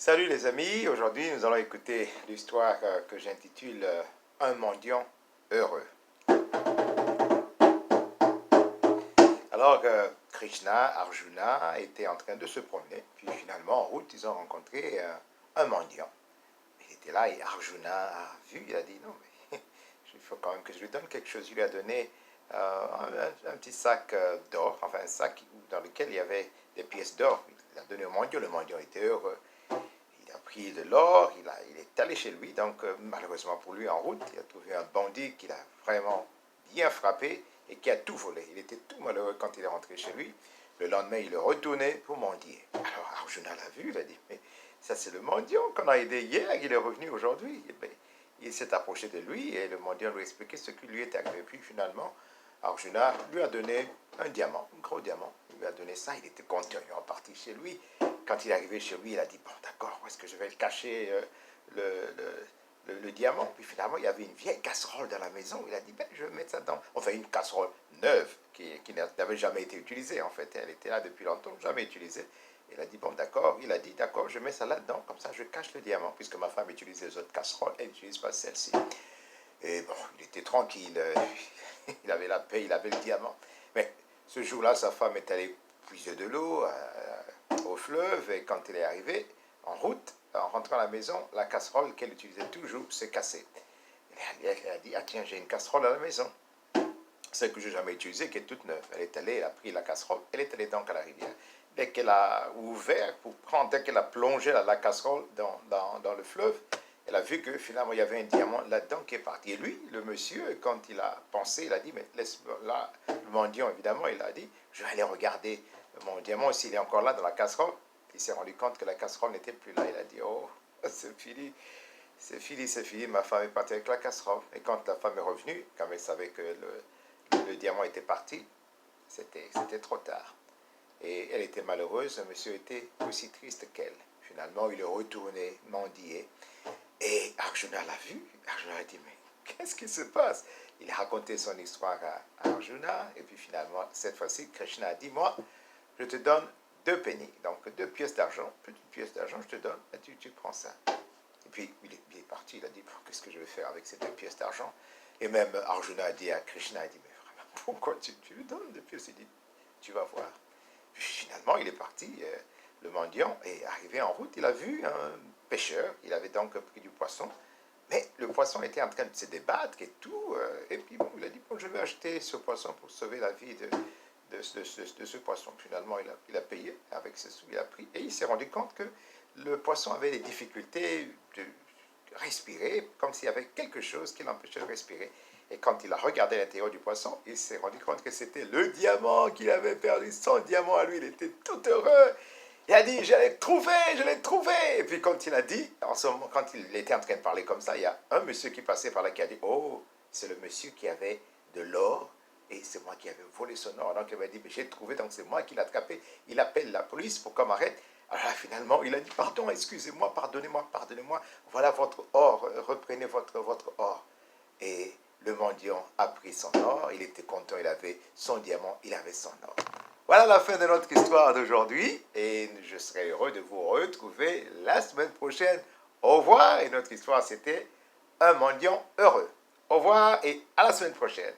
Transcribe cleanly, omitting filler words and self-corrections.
Salut les amis, aujourd'hui nous allons écouter l'histoire que j'intitule Un mendiant heureux. Alors que Krishna, Arjuna étaient en train de se promener, puis finalement en route ils ont rencontré un mendiant. Il était là et Arjuna a vu, il a dit non mais il faut quand même que je lui donne quelque chose. Il lui a donné un petit sac d'or, enfin un sac dans lequel il y avait des pièces d'or. Il a donné au mendiant, le mendiant était heureux. Il a pris de l'or, il est allé chez lui, donc malheureusement pour lui, en route, il a trouvé un bandit qui l'a vraiment bien frappé et qui a tout volé. Il était tout malheureux quand il est rentré chez lui. Le lendemain, il est retourné pour mendier. Alors Arjuna l'a vu, il a dit, mais ça c'est le mendiant qu'on a aidé hier, il est revenu aujourd'hui. Il s'est approché de lui et le mendiant lui a expliqué ce qui lui est arrivé. Puis finalement, Arjuna lui a donné un diamant, un gros diamant. Il lui a donné ça, il était content, il est reparti chez lui. Quand il est arrivé chez lui, il a dit, bon d'accord, où est-ce que je vais cacher le diamant? Puis finalement, il y avait une vieille casserole dans la maison. Il a dit, ben, je vais mettre ça dans... Enfin, une casserole neuve qui n'avait jamais été utilisée, en fait. Elle était là depuis longtemps, jamais utilisée. Il a dit, bon d'accord, il a dit, d'accord, je mets ça là-dedans, comme ça je cache le diamant, puisque ma femme utilise les autres casseroles, elle n'utilise pas celle-ci. Et bon, il était tranquille, il avait la paix, il avait le diamant. Mais ce jour-là, sa femme est allée puiser de l'eau au fleuve, et quand elle est arrivée, en route, en rentrant à la maison, la casserole qu'elle utilisait toujours s'est cassée. Elle a dit, ah tiens, j'ai une casserole à la maison, celle que je n'ai jamais utilisée, qui est toute neuve. Elle est allée, elle a pris la casserole, elle est allée donc à la rivière. Dès qu'elle a ouvert pour prendre, dès qu'elle a plongé la casserole dans le fleuve, elle a vu que finalement il y avait un diamant là-dedans qui est parti. Et lui, le monsieur, quand il a pensé, il a dit, mais laisse-moi là, le mendiant évidemment, il a dit, je vais aller regarder mon diamant s'il est encore là dans la casserole. Il s'est rendu compte que la casserole n'était plus là. Il a dit, oh, c'est fini, c'est fini, c'est fini, ma femme est partie avec la casserole. Et quand la femme est revenue, comme elle savait que le diamant était parti, c'était trop tard. Et elle était malheureuse, le monsieur était aussi triste qu'elle. Finalement, il est retourné mendier. Et Arjuna l'a vu. Arjuna a dit, mais qu'est-ce qui se passe? Il a raconté son histoire à Arjuna. Et puis finalement, cette fois-ci, Krishna a dit, moi, je te donne 2 pennies. Donc 2 pièces d'argent, petite pièce d'argent, je te donne, et tu prends ça. Et puis il est parti, il a dit, qu'est-ce que je vais faire avec ces 2 pièces d'argent? Et même Arjuna a dit à Krishna, a dit, mais vraiment, pourquoi tu lui donnes 2 pièces? Il dit, tu vas voir. Puis finalement, il est parti, le mendiant est arrivé en route, il a vu un pêcheur, il avait donc pris du poisson, mais le poisson était en train de se débattre et tout, et puis bon, il a dit, bon, je vais acheter ce poisson pour sauver la vie de ce poisson. Finalement, il a payé avec ses sous, il a pris, et il s'est rendu compte que le poisson avait des difficultés de respirer, comme s'il y avait quelque chose qui l'empêchait de respirer. Et quand il a regardé l'intérieur du poisson, il s'est rendu compte que c'était le diamant qu'il avait perdu, son diamant à lui. Il était tout heureux. Il a dit, je l'ai trouvé, je l'ai trouvé. Et puis quand il a dit, en ce moment, quand il était en train de parler comme ça, il y a un monsieur qui passait par là qui a dit, oh, c'est le monsieur qui avait de l'or et c'est moi qui avais volé son or. Donc il m'a dit, mais j'ai trouvé, donc c'est moi qui l'ai attrapé. Il appelle la police pour qu'on m'arrête. Alors finalement, il a dit, pardon, excusez-moi, pardonnez-moi, pardonnez-moi. Voilà votre or, reprenez votre or. Et le mendiant a pris son or, il était content, il avait son diamant, il avait son or. Voilà la fin de notre histoire d'aujourd'hui et je serai heureux de vous retrouver la semaine prochaine. Au revoir et notre histoire c'était un mendiant heureux. Au revoir et à la semaine prochaine.